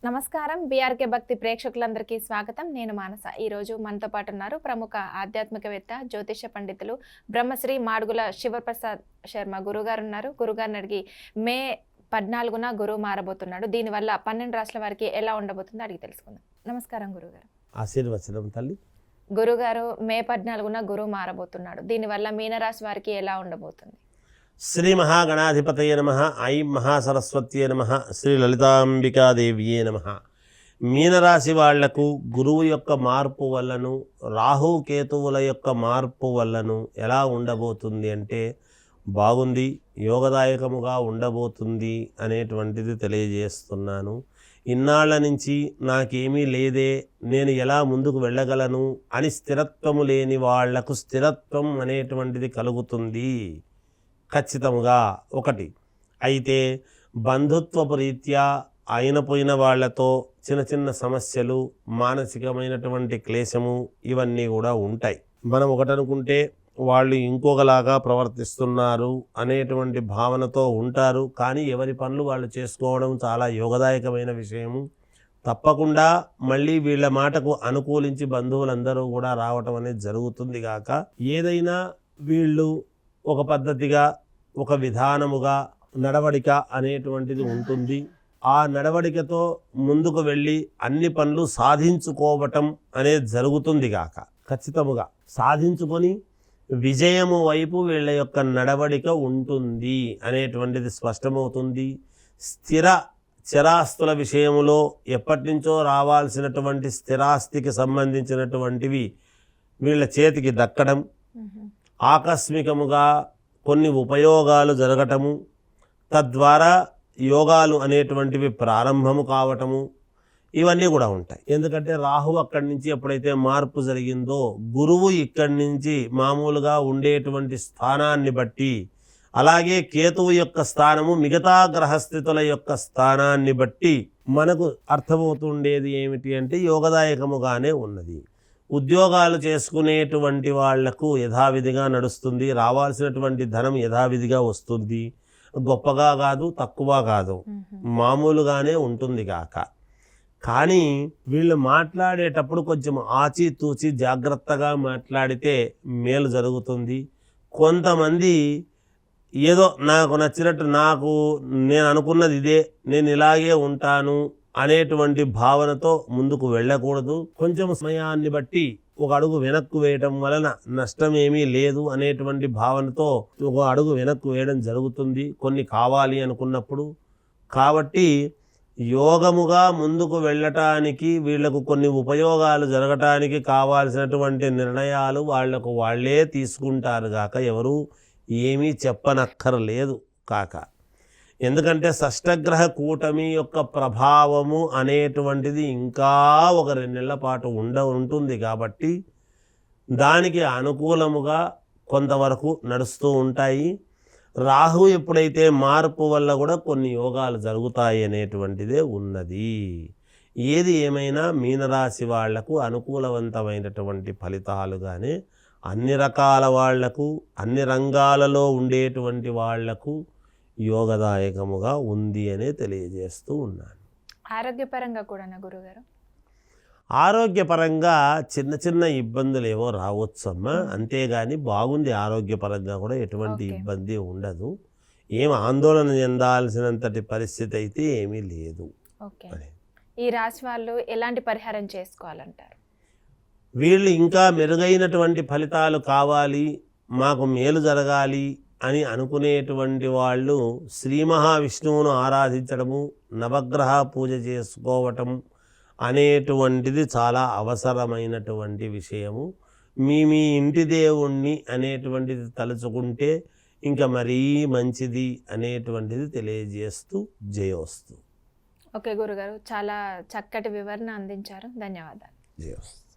నమస్కారం. బీఆర్కే భక్తి ప్రేక్షకులందరికీ స్వాగతం. నేను మానస. ఈరోజు మనతో పాటు ఉన్నారు ప్రముఖ ఆధ్యాత్మికవేత్త, జ్యోతిష పండితులు బ్రహ్మశ్రీ మాడుగుల శివప్రసాద్ శర్మ గురుగారు ఉన్నారు. గురుగారిని అడిగి మే 14న గురువు మారబోతున్నాడు. దీనివల్ల 12 రాష్ట్రాల వారికి ఎలా ఉండబోతుందో అడిగి తెలుసుకుందాం. నమస్కారం గురుగారు. ఆశీర్వచనం తల్లి. గురుగారు, మే 14న గురువు మారబోతున్నాడు. దీనివల్ల మీనరాశి వారికి ఎలా ఉండబోతుంది? శ్రీ మహాగణాధిపతయ నమ. ఐం మహాసరస్వత్యే నమ. శ్రీ లలితాంబికాదేవ్యే నమ. మీనరాశి వాళ్లకు గురువు యొక్క మార్పు వల్లను, రాహు కేతువుల యొక్క మార్పు వల్లను ఎలా ఉండబోతుంది అంటే బాగుంది, యోగదాయకముగా ఉండబోతుంది అనేటువంటిది తెలియజేస్తున్నాను. ఇన్నాళ్ల నుంచి నాకేమీ లేదే, నేను ఎలా ముందుకు వెళ్ళగలను అని స్థిరత్వము లేని వాళ్లకు స్థిరత్వం అనేటువంటిది కలుగుతుంది ఖచ్చితంగా. ఒకటి అయితే బంధుత్వపు రీత్యా అయినపోయిన వాళ్లతో చిన్న చిన్న సమస్యలు, మానసికమైనటువంటి క్లేశము ఇవన్నీ కూడా ఉంటాయి. మనం ఒకటనుకుంటే వాళ్ళు ఇంకొకలాగా ప్రవర్తిస్తున్నారు అనేటువంటి భావనతో ఉంటారు. కానీ ఎవరి పనులు వాళ్ళు చేసుకోవడం చాలా యోగదాయకమైన విషయము. తప్పకుండా మళ్ళీ వీళ్ళ మాటకు అనుకూలించి బంధువులందరూ కూడా రావటం అనేది జరుగుతుంది గాక ఏదైనా వీళ్ళు ఒక పద్ధతిగా, ఒక విధానముగా నడవడిక అనేటువంటిది ఉంటుంది. ఆ నడవడికతో ముందుకు వెళ్ళి అన్ని పనులు సాధించుకోవటం అనేది జరుగుతుంది గాక ఖచ్చితముగా సాధించుకొని విజయము వైపు వీళ్ళ యొక్క నడవడిక ఉంటుంది అనేటువంటిది స్పష్టమవుతుంది. స్థిర చరాస్తుల విషయంలో ఎప్పటి నుంచో రావాల్సినటువంటి స్థిరాస్తికి సంబంధించినటువంటివి వీళ్ళ చేతికి దక్కడం, ఆకస్మికముగా కొన్ని ఉపయోగాలు జరగటము, తద్వారా యోగాలు అనేటువంటివి ప్రారంభము కావటము, ఇవన్నీ కూడా ఉంటాయి. ఎందుకంటే రాహు అక్కడి నుంచి ఎప్పుడైతే మార్పు జరిగిందో గురువు ఇక్కడి నుంచి మామూలుగా ఉండేటువంటి స్థానాన్ని బట్టి, అలాగే కేతువు యొక్క స్థానము మిగతా గ్రహస్థితుల యొక్క స్థానాన్ని బట్టి మనకు అర్థమవుతుండేది ఏమిటి అంటే యోగదాయకముగానే ఉన్నది. ఉద్యోగాలు చేసుకునేటువంటి వాళ్లకు యథావిధిగా నడుస్తుంది. రావాల్సినటువంటి ధనం యథావిధిగా వస్తుంది. గొప్పగా కాదు, తక్కువ కాదు, మామూలుగానే ఉంటుంది కాక. కానీ వీళ్ళు మాట్లాడేటప్పుడు కొంచెం ఆచితూచి జాగ్రత్తగా మాట్లాడితే మేలు జరుగుతుంది. కొంతమంది ఏదో నాకు నచ్చినట్టు, నేను అనుకున్నది ఇదే, నేను ఇలాగే ఉంటాను అనేటువంటి భావనతో ముందుకు వెళ్ళకూడదు. కొంచెం సమయాన్ని బట్టి ఒక అడుగు వెనక్కు వేయటం వలన నష్టం ఏమీ లేదు అనేటువంటి భావనతో ఒక అడుగు వెనక్కు వేయడం జరుగుతుంది కొన్ని కావాలి అనుకున్నప్పుడు. కాబట్టి యోగముగా ముందుకు వెళ్ళటానికి, వీళ్లకు కొన్ని ఉపయోగాలు జరగటానికి కావాల్సినటువంటి నిర్ణయాలు వాళ్లకు వాళ్లే తీసుకుంటారు కాక ఎవరు ఏమీ చెప్పనక్కర్లేదు కాక. ఎందుకంటే షష్టగ్రహ కూటమి యొక్క ప్రభావము అనేటువంటిది ఇంకా ఒక 2 నెలల పాటు ఉంటుంది కాబట్టి దానికి అనుకూలముగా కొంతవరకు నడుస్తూ ఉంటాయి. రాహు ఎప్పుడైతే మార్పు వల్ల కూడా కొన్ని యోగాలు జరుగుతాయి అనేటువంటిదే ఉన్నది. ఏది ఏమైనా మీనరాశి వాళ్లకు అనుకూలవంతమైనటువంటి ఫలితాలుగానే అన్ని రకాల వాళ్లకు, అన్ని రంగాలలో ఉండేటువంటి వాళ్లకు యోగదాయకముగా ఉంది అనే తెలియజేస్తూ ఉన్నాను. ఆరోగ్యపరంగా కూడా గురుగారు? ఆరోగ్యపరంగా చిన్న చిన్న ఇబ్బందులు ఏవో రావచ్చమ్మా, అంతేగాని బాగుంది. ఆరోగ్యపరంగా కూడా ఎటువంటి ఇబ్బంది ఉండదు. ఏం ఆందోళన చెందాల్సినంతటి పరిస్థితి అయితే ఏమీ లేదు. ఈ రాశి వాళ్ళు ఎలాంటి పరిహారం చేసుకోవాలంటారు? వీళ్ళు ఇంకా మెరుగైనటువంటి ఫలితాలు కావాలి, మాకు మేలు జరగాలి అని అనుకునేటువంటి వాళ్ళు శ్రీ మహావిష్ణువును ఆరాధించడము, నవగ్రహ పూజ చేసుకోవటం అనేటువంటిది చాలా అవసరమైనటువంటి విషయము. మీ ఇంటి దేవుణ్ణి అనేటువంటిది తలుచుకుంటే ఇంకా మరీ మంచిది అనేటువంటిది తెలియజేస్తూ జయోస్తు. ఓకే గురుగారు, చాలా చక్కటి వివరణ అందించారు. ధన్యవాదాలు. జయోస్తు.